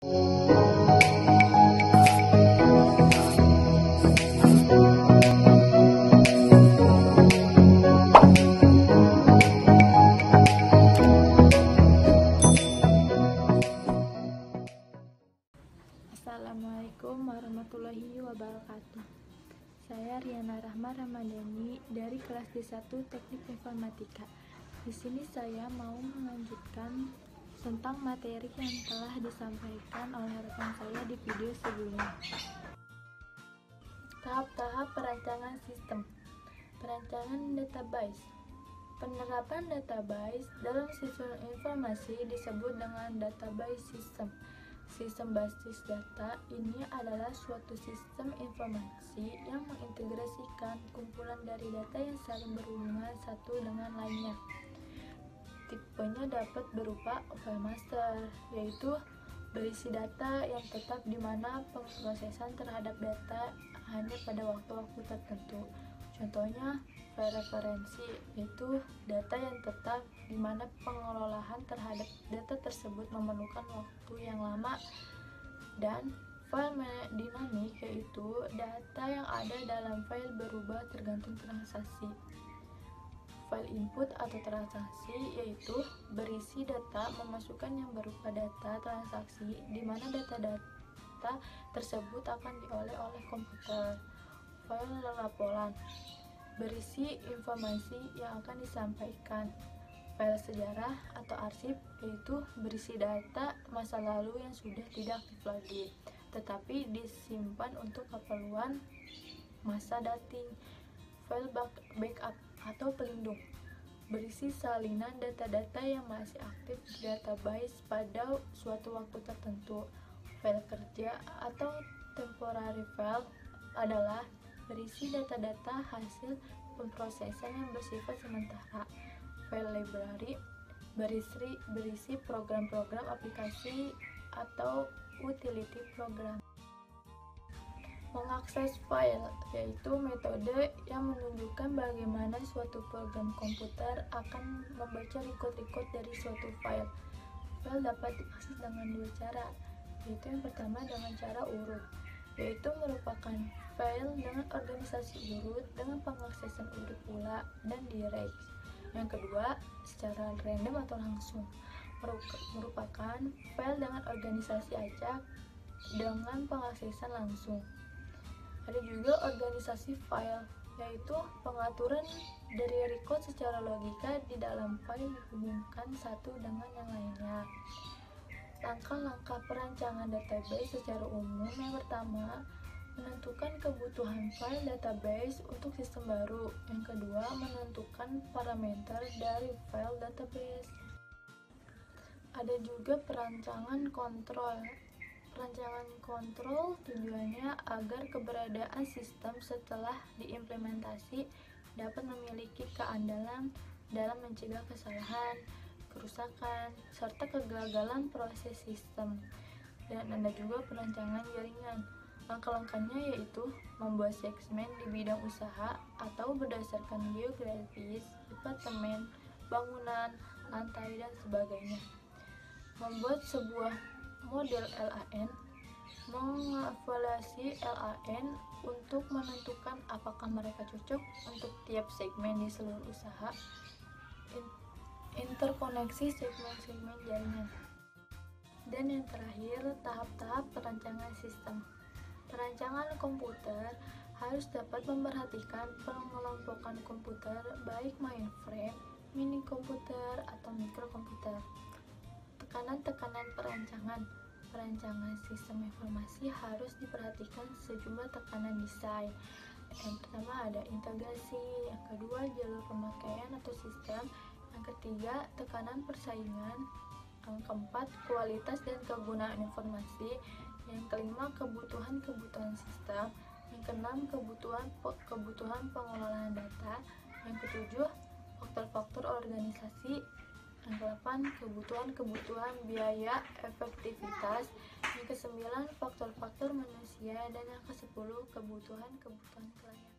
Assalamualaikum warahmatullahi wabarakatuh. Saya Riana Rahma Ramadhani dari kelas D1 Teknik Informatika. Di sini saya mau melanjutkan tentang materi yang telah disampaikan oleh rekan saya di video sebelumnya. Tahap-tahap perancangan sistem. Perancangan database. Penerapan database dalam sistem informasi disebut dengan database system. Sistem basis data ini adalah suatu sistem informasi yang mengintegrasikan kumpulan dari data yang saling berhubungan satu dengan lainnya. Tipenya dapat berupa file master, yaitu berisi data yang tetap di mana pemrosesan terhadap data hanya pada waktu-waktu tertentu. Contohnya, file referensi, yaitu data yang tetap di mana pengelolaan terhadap data tersebut memerlukan waktu yang lama, dan file dinamik, yaitu data yang ada dalam file berubah tergantung transaksi. File input atau transaksi yaitu berisi data memasukkan yang berupa data transaksi di mana data tersebut akan diolah oleh komputer. File laporan berisi informasi yang akan disampaikan. File sejarah atau arsip yaitu berisi data masa lalu yang sudah tidak aktif lagi, tetapi disimpan untuk keperluan masa dating. File backup atau pelindung berisi salinan data-data yang masih aktif di database pada suatu waktu tertentu. File kerja atau temporary file adalah berisi data-data hasil pemrosesan yang bersifat sementara. File library berisi program-program aplikasi atau utility program. Mengakses file yaitu metode yang menunjukkan bagaimana suatu program komputer akan membaca record-record dari suatu file. File dapat diakses dengan dua cara, yaitu yang pertama dengan cara urut, yaitu merupakan file dengan organisasi urut dengan pengaksesan urut pula dan direct. Yang kedua, secara random atau langsung, merupakan file dengan organisasi acak dengan pengaksesan langsung. Ada juga organisasi file, yaitu pengaturan dari record secara logika di dalam file dihubungkan satu dengan yang lainnya. Langkah-langkah perancangan database secara umum. Yang pertama, menentukan kebutuhan file database untuk sistem baru. Yang kedua, menentukan parameter dari file database. Ada juga perancangan kontrol. Perancangan kontrol tujuannya agar keberadaan sistem setelah diimplementasi dapat memiliki keandalan dalam mencegah kesalahan, kerusakan, serta kegagalan proses sistem. Dan ada juga perancangan jaringan. Langkah-langkahnya yaitu membuat segmen di bidang usaha atau berdasarkan geografis, departemen, bangunan, lantai, dan sebagainya. Membuat sebuah model LAN, mengevaluasi LAN untuk menentukan apakah mereka cocok untuk tiap segmen di seluruh usaha, interkoneksi segmen-segmen jaringan. Dan yang terakhir, tahap-tahap perancangan sistem. Perancangan komputer harus dapat memperhatikan pengelompokan komputer, baik mainframe, mini komputer, atau mikrokomputer. Tekanan-tekanan perancangan sistem informasi harus diperhatikan sejumlah tekanan desain. Yang pertama ada integrasi, yang kedua jalur pemakaian atau sistem, yang ketiga tekanan persaingan, yang keempat kualitas dan kegunaan informasi, yang kelima kebutuhan sistem, yang keenam kebutuhan pengelolaan data, yang ketujuh faktor-faktor organisasi, yang ke-8 kebutuhan biaya efektivitas, yang ke-9 faktor-faktor manusia, dan yang ke-10 kebutuhan pelayanan.